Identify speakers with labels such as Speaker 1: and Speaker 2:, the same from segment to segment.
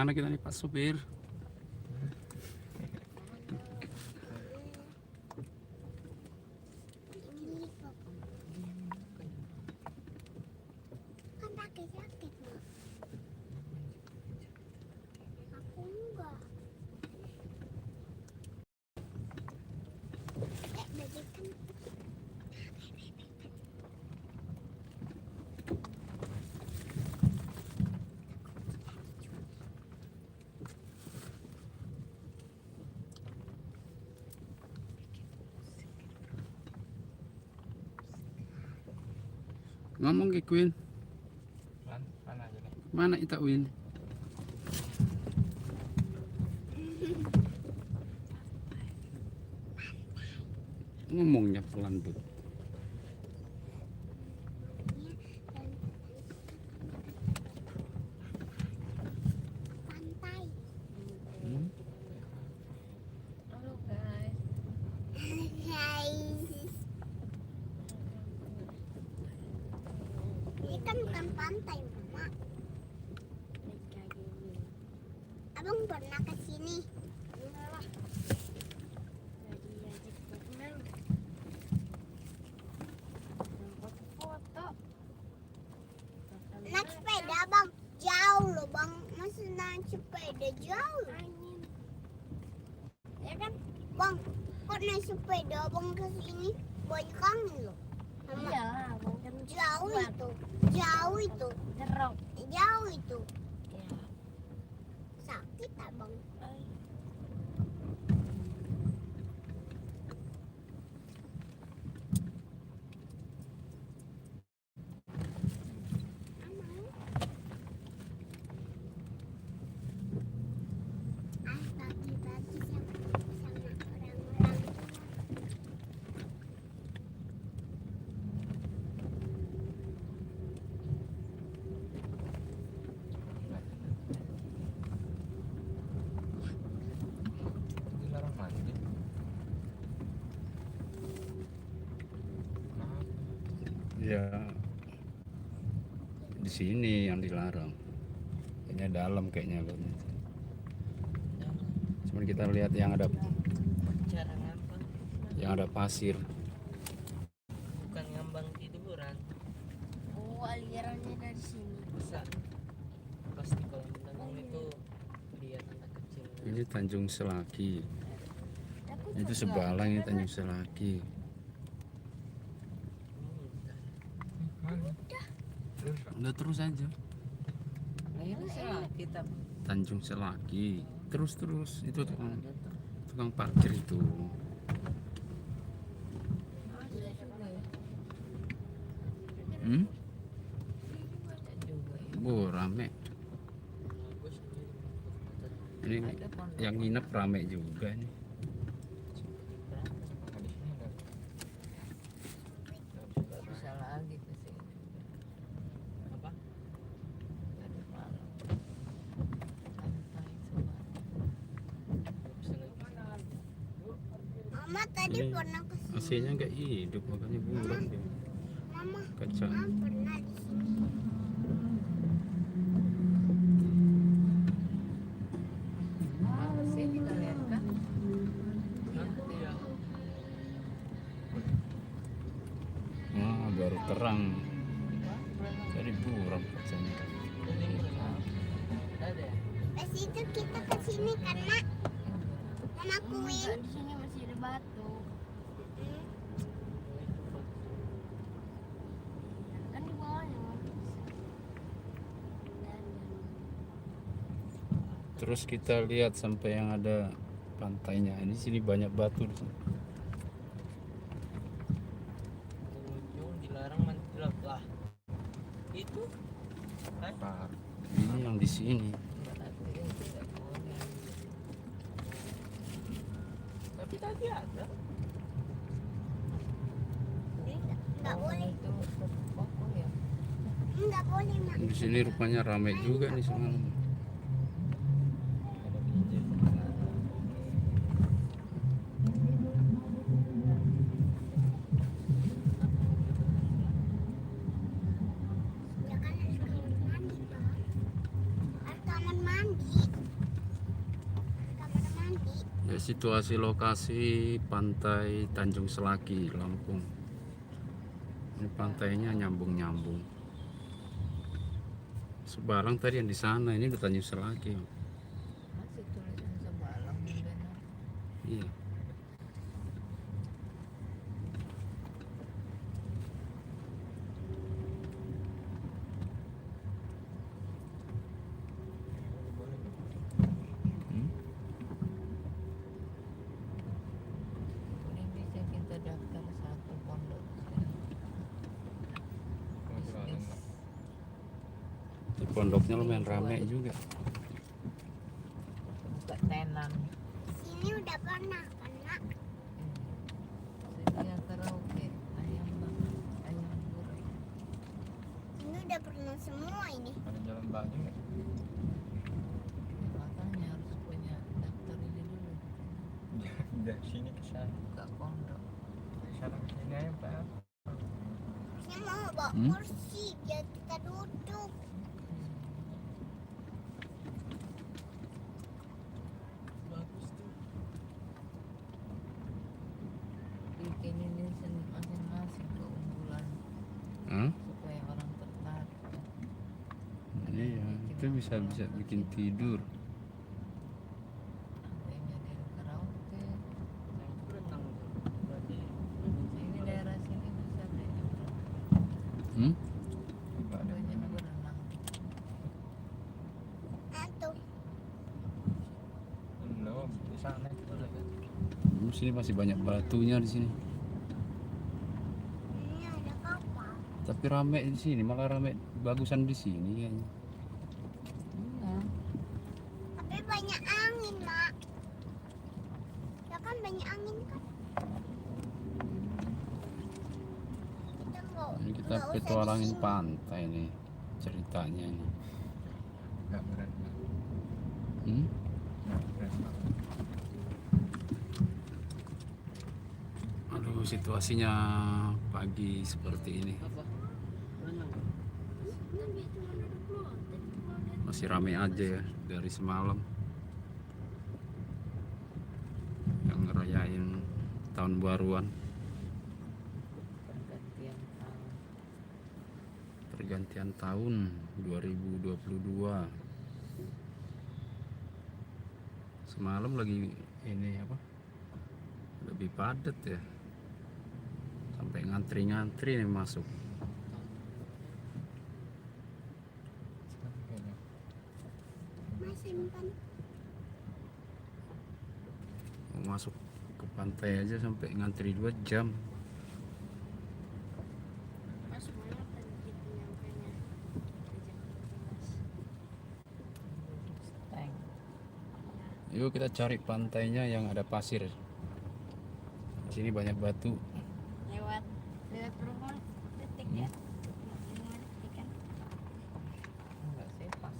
Speaker 1: Mana kita nih Pak Supir?
Speaker 2: Kan pakai jaket loh. Aku enggak. Baju kan.
Speaker 1: Ngomong ke Queen.
Speaker 3: Mana aja nih?
Speaker 1: Mana Ita Win? Ngomongnya pelan tuh.
Speaker 2: Pantai.
Speaker 4: Halo guys.
Speaker 2: Guys. Ini kan bukan pantai, Mama. Abang pernah ke sini?
Speaker 4: Foto.
Speaker 2: Naik sepeda, Bang. Jauh loh, Bang. Masa naik sepeda jauh? Ya kan? Bang, kok naik sepeda Bang ke sini? Banyak angin loh. Mama,
Speaker 4: Iyalah, Bang, kan
Speaker 2: jauh
Speaker 4: kuat.
Speaker 2: itu. Jauh itu.
Speaker 4: Gerok.
Speaker 2: Jauh itu.
Speaker 4: Ya.
Speaker 2: Sakit tak, Bang? Bagi-bagi sama orang-orang.
Speaker 3: Dilarang mandi.
Speaker 1: Ya. Di sini yang dilarang. Kayaknya dalam kayaknya loh. Cuman kita lihat yang ada
Speaker 5: Cara ngambang,
Speaker 1: pasir.
Speaker 5: bukan ngambang tiduran.
Speaker 4: Oh, alirannya dari sini.
Speaker 5: Bisa pasti kalau menenang itu lihat anak kecil.
Speaker 1: Ini Tanjung Selaki.
Speaker 4: Aku
Speaker 1: Itu
Speaker 4: juga
Speaker 1: sebalang ini
Speaker 4: pernah.
Speaker 1: Tanjung Selaki. Udah terus aja.
Speaker 5: Ini salah kita.
Speaker 1: Tanjung Selaki. Terus itu tukang parkir itu.
Speaker 5: Ada juga ya. Ada juga ya.
Speaker 1: Oh, rame.
Speaker 5: Bagus ini.
Speaker 1: Ini
Speaker 5: Ada pondok.
Speaker 1: yang nginep rame juga nih.
Speaker 5: Bisa lagi ke sini. Apa? Tadi malam. Santai semua. Bisa lagi.
Speaker 2: Mama tadi
Speaker 1: Ini
Speaker 2: pernah ke sini.
Speaker 1: AC-nya nggak hidup makanya buram dia.
Speaker 2: Mama,
Speaker 1: Kaca.
Speaker 2: Mama pernah di sini.
Speaker 5: Sini kalian kan? Iya.
Speaker 1: Ah, baru terang. Jadi buram kacanya.
Speaker 5: Ada ya?
Speaker 2: Pas itu kita ke sini karena Mama Queen.
Speaker 4: Di sini masih ada batu. Kan di bawahnya.
Speaker 1: Terus kita lihat sampai yang ada pantainya. Ini sini banyak batu di sini.
Speaker 5: Pengunjung dilarang mandi di laut lah. Itu kan
Speaker 1: Ini yang di sini.
Speaker 5: berarti tidak boleh. Tapi tadi ada.
Speaker 2: Nggak boleh.
Speaker 5: Itu pokok ya.
Speaker 2: Nggak boleh, Mak.
Speaker 1: Di sini rupanya ramai juga nih semalam.
Speaker 5: Ada pinjil.
Speaker 2: Ya kan harus kamar mandi, Pak. Harus kamar mandi.
Speaker 1: Ya, situasi lokasi pantai Tanjung Selaki, Lampung. Ini pantainya nyambung-nyambung. Sebarang tadi yang di sana, ini udah Tanjung Selaki.
Speaker 5: Masih tulisan Sebalang benar.
Speaker 1: Iya. Hmm?
Speaker 5: Ini bisa kita daftar satu pondok. Bisnis.
Speaker 1: Di pondoknya lumayan rame juga.
Speaker 5: Buka tenan.
Speaker 2: Sini udah pernah kan, Nak?
Speaker 5: Sedia karaoke. Ayam bakar. Ayam goreng.
Speaker 2: Ini udah pernah semua ini.
Speaker 3: Ada jalan bagi nggak?
Speaker 5: Ya, makanya harus punya daftar ini dulu.
Speaker 3: Dari sini ke sana.
Speaker 5: Buka pondok.
Speaker 3: Dari sana ke sini aja Pak.
Speaker 2: Saya mau bawa
Speaker 1: Hmm?
Speaker 2: kursi biar kita duduk.
Speaker 5: Bagus tuh. Bikin ini masing-masing keunggulan
Speaker 1: Hah?
Speaker 5: supaya orang tertarik.
Speaker 1: Iya, itu bisa bikin tidur.
Speaker 5: Ada yang nyediain karaoke. Ini daerah sini bisa kayaknya berenang.
Speaker 1: Hmm?
Speaker 3: Nggak ada.
Speaker 5: Banyak berenang.
Speaker 2: Atau
Speaker 3: Belum di sana itu lagi.
Speaker 1: Di sini masih banyak batunya di sini.
Speaker 2: ini ada kapal.
Speaker 1: Tapi rame di sini, malah rame bagusan di sini kayaknya.
Speaker 5: Iya.
Speaker 2: Tapi banyak angin, Mak. Ya kan banyak angin kan? Kita
Speaker 1: Ini kita
Speaker 2: nggak usah
Speaker 1: petualangin
Speaker 2: di sini.
Speaker 1: pantai nih ceritanya ini.
Speaker 3: Nggak berenang.
Speaker 1: Hmm?
Speaker 3: Nggak berenang.
Speaker 1: Aduh, situasinya pagi seperti ini. Masih rame aja ya dari semalam. Yang ngerayain tahun baruan,
Speaker 5: Pergantian tahun.
Speaker 1: pergantian tahun 2022. Semalam lagi ini apa? Lebih padat ya. Sampai ngantri-ngantri nih masuk.
Speaker 3: Kayaknya.
Speaker 2: Mas simpan.
Speaker 1: Mau masuk ke pantai aja sampai ngantri 2 jam.
Speaker 4: Mas mana tadi penyampainya?
Speaker 5: Tank.
Speaker 1: Yuk kita cari pantainya yang ada pasir. Di sini banyak batu.
Speaker 4: Lewat berapa detik ya? 5 detik kan?
Speaker 5: Enggak sih pas.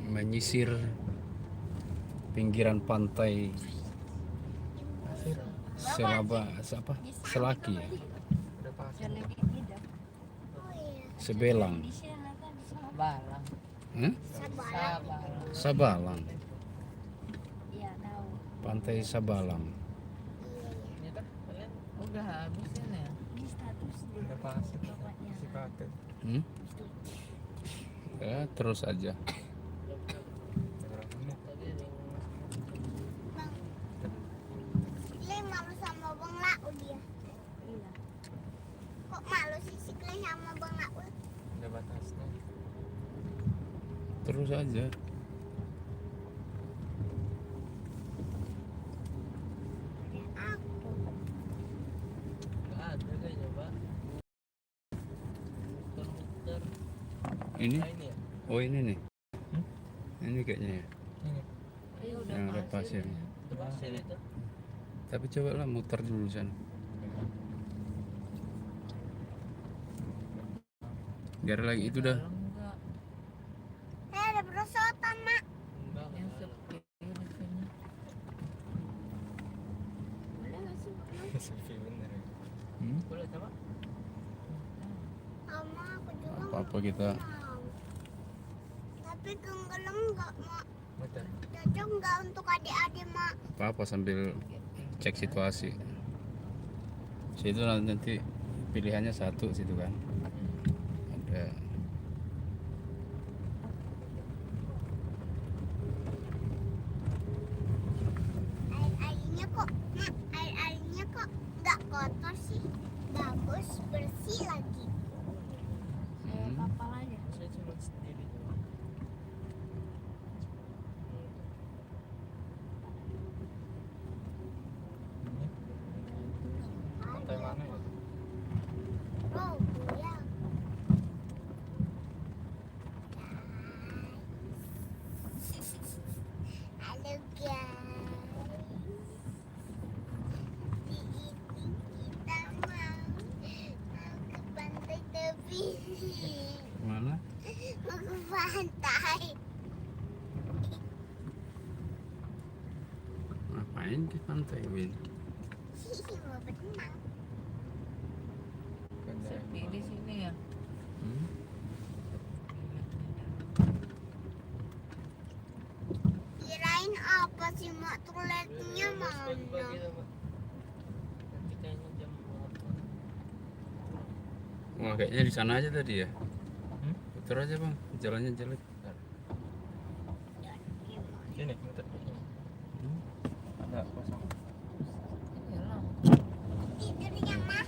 Speaker 1: Menyisir pinggiran pantai Selaki ya?
Speaker 3: Udah pasang.
Speaker 4: Jangan lagi tidak.
Speaker 2: Oh iya.
Speaker 1: Sebelang.
Speaker 4: Di sini nanti bisa
Speaker 5: Balang.
Speaker 1: Hah?
Speaker 2: Sabar.
Speaker 5: Balang.
Speaker 1: Sabalang.
Speaker 4: iya tahu.
Speaker 1: Pantai Sabalang.
Speaker 2: Iya, iya.
Speaker 3: Ini kan kalian
Speaker 5: Udah habisin ya.
Speaker 4: Di status di
Speaker 3: udah pasang.
Speaker 4: bapaknya.
Speaker 3: Si pakai.
Speaker 1: Hmm? Ya, terus aja.
Speaker 3: Berapa menit?
Speaker 5: Tadi ada yang
Speaker 2: Bang. Sikle malu sama Bang Lau dia.
Speaker 4: Iya.
Speaker 2: Kok malu sih Sikle sama Bang Lau?
Speaker 3: Udah batasnya.
Speaker 1: Terus aja.
Speaker 2: Ada aku.
Speaker 5: nggak ada kayaknya pak. Muter-muter.
Speaker 1: Ini?
Speaker 5: Nah, ini ya.
Speaker 1: Oh, ini nih. Ini kayaknya ya.
Speaker 3: Ini.
Speaker 5: Ini udah
Speaker 1: Yang ada
Speaker 5: pasir.
Speaker 1: pasirnya.
Speaker 5: Udah pasir itu.
Speaker 1: Tapi coba lah muter dulu sana. Biar lagi itu dah.
Speaker 5: Enggak.
Speaker 2: Ada perosotan, Mak.
Speaker 5: Enggak. Yang sepi di sini.
Speaker 4: Boleh nggak sih?
Speaker 3: Sepi bener.
Speaker 1: Hmm?
Speaker 5: Boleh coba?
Speaker 2: Sama aku juga
Speaker 1: Apa-apa kita
Speaker 2: mau. pegang gelang nggak, Mak?
Speaker 3: Betul.
Speaker 2: Cocok nggak untuk adik-adik, Mak?
Speaker 1: Apa sambil cek situasi. Situ nanti pilihannya satu situ kan. Ada
Speaker 2: Air-airnya kok, Mak, air-airnya kok nggak kotor sih? Bagus, bersih lagi.
Speaker 4: Saya kapal aja.
Speaker 5: Saya cuma sendiri.
Speaker 3: Pantai mana ya?
Speaker 2: Oh, ya. Halo guys. Di ini kita mau ke pantai tepi.
Speaker 1: mana?
Speaker 2: Mau ke pantai.
Speaker 1: Ngapain di pantai, Win?
Speaker 2: Mau berenang.
Speaker 5: Sepi di sini ya.
Speaker 1: Hmm?
Speaker 2: Kirain apa sih, Mak? Toiletnya mana?
Speaker 5: Nanti kayaknya jam 8.
Speaker 1: Wah, kayaknya di sana aja tadi ya.
Speaker 3: Hmm?
Speaker 1: Putar aja, Bang. Jalannya jelek.
Speaker 3: Sini, betul.
Speaker 1: Hmm?
Speaker 3: Enggak kosong.
Speaker 5: Iyalah.
Speaker 2: Tidurnya, Mak.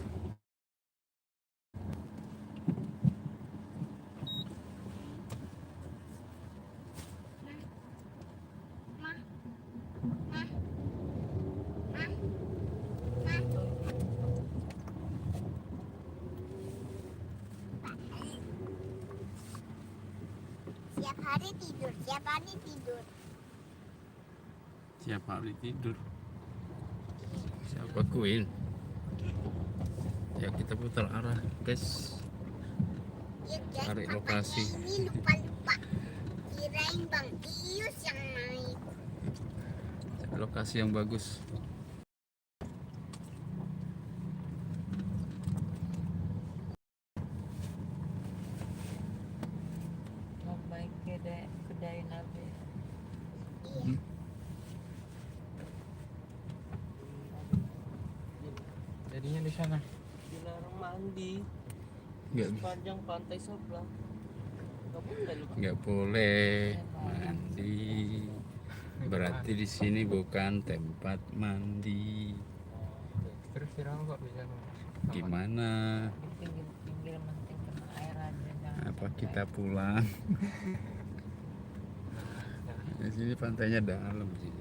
Speaker 2: Siap hari tidur, siap hari tidur.
Speaker 1: Siapa hari tidur? Siapa Queen? Ya kita putar arah, guys.
Speaker 2: Ya guys,
Speaker 1: Cari
Speaker 2: papanya
Speaker 1: lokasi.
Speaker 2: ini lupa-lupa. Kirain Bang Ius yang naik.
Speaker 1: Lokasi yang bagus.
Speaker 5: Mau baik kedai nabi.
Speaker 2: Iya.
Speaker 1: Hmm.
Speaker 3: Jadinya di sana.
Speaker 5: Dilarang mandi.
Speaker 1: Nggak,
Speaker 5: Sepanjang pantai sebelah. Gak boleh lu.
Speaker 1: nggak boleh mandi. Berarti di sini bukan tempat mandi.
Speaker 3: Terus Firang kok bisa
Speaker 1: Gimana?
Speaker 5: Di pinggir penting kena air aja. Jangan
Speaker 1: Apa
Speaker 5: sampai.
Speaker 1: kita pulang? Di sini pantainya dalam sih.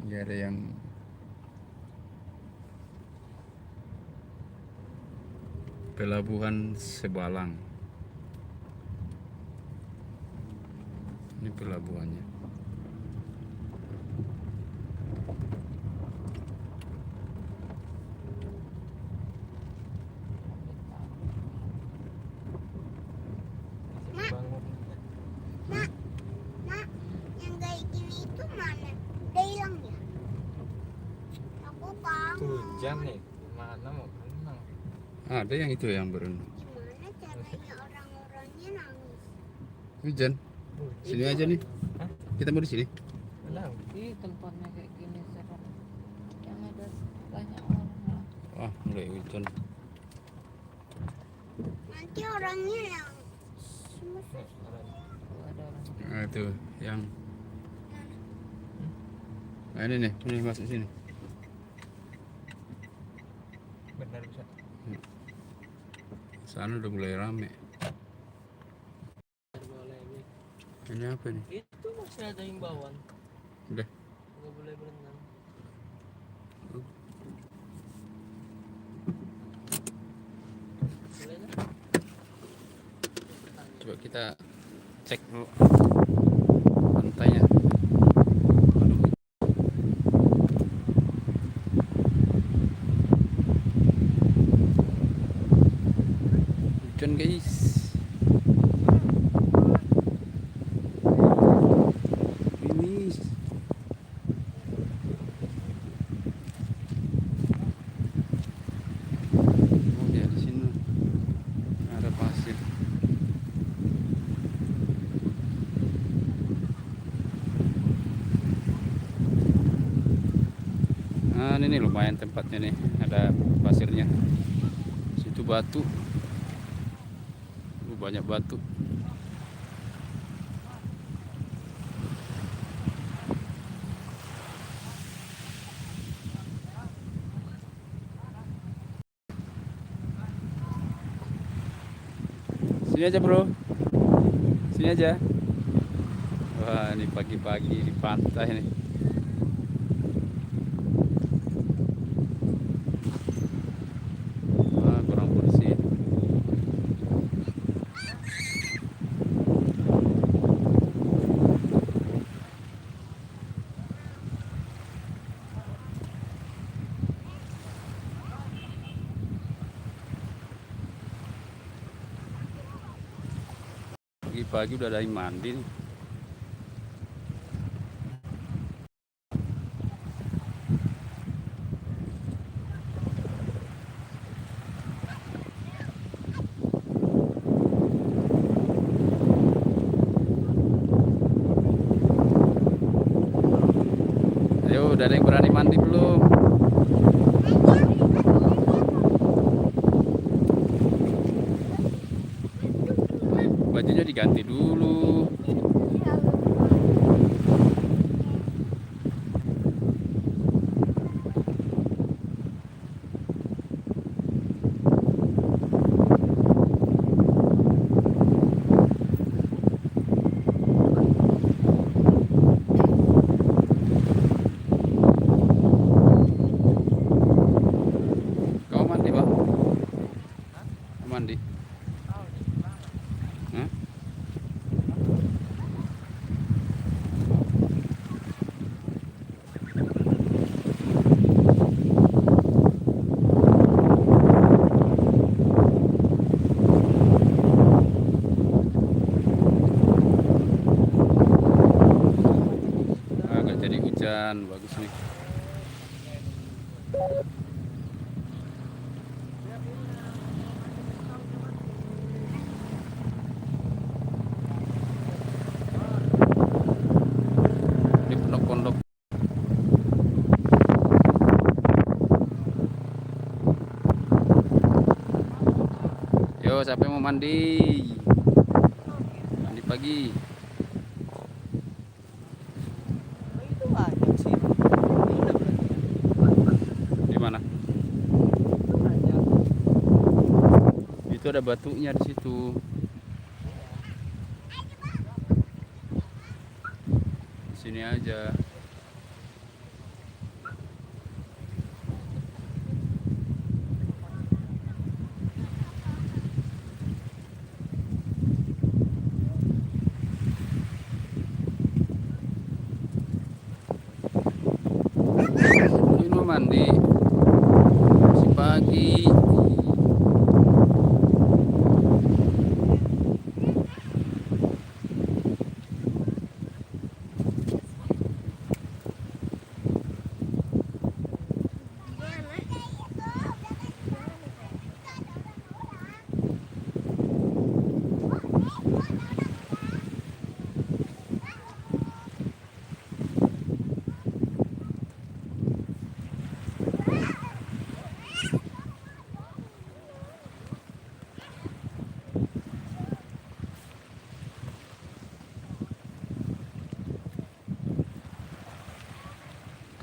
Speaker 1: Nggak ada yang Pelabuhan Sebalang. Ini pelabuhannya.
Speaker 3: bangun.
Speaker 2: Mak, yang kayak gini itu mana? Udah hilang ya? Aku kangen.
Speaker 3: Hujan nih. Gimana mau berenang?
Speaker 1: Ada yang itu yang berenang.
Speaker 2: Gimana caranya orang-orangnya nangis?
Speaker 1: Hujan. Sini aja nih.
Speaker 3: Hah?
Speaker 1: Kita mau di sini.
Speaker 3: Berenang.
Speaker 5: Ih, tempatnya kayak gini serem. Yang ada banyak orang lah.
Speaker 1: Wah, mulai hujan.
Speaker 2: Nanti orangnya yang
Speaker 3: Nih, orang.
Speaker 5: Tuh ada orang.
Speaker 1: Nah, itu yang nah, ini masuk sini.
Speaker 3: Benar bisa.
Speaker 1: Sana udah mulai rame.
Speaker 5: Boleh nih.
Speaker 1: Ini apa nih?
Speaker 5: Itu masih ada himbauan.
Speaker 1: Udah.
Speaker 5: Nggak boleh berenang. Boleh dah.
Speaker 1: Coba kita cek dulu pantainya. Aduh. Hujan guys. Ini oh ya di sini ada pasir. Nah, ini lumayan tempatnya nih, ada pasirnya. Situ batu. Banyak batu. Sini aja, Bro. Sini aja. Wah, ini pagi-pagi di pantai nih. Wah, kurang bersih. Pagi-pagi udah ada yang mandi nih. Ayo, udah ada yang berani mandi belum? Bajunya diganti dulu. Kau mandi, Bang? Mandi? Hah? Agak jadi hujan, bagus nih. Di pondok-pondok. Yo, siapa yang mau mandi? Mandi pagi.
Speaker 5: Oh, itu banyak sih. Ini udah berarti.
Speaker 1: Di mana?
Speaker 5: Itu banyak.
Speaker 1: Itu ada batunya di situ. Sini aja.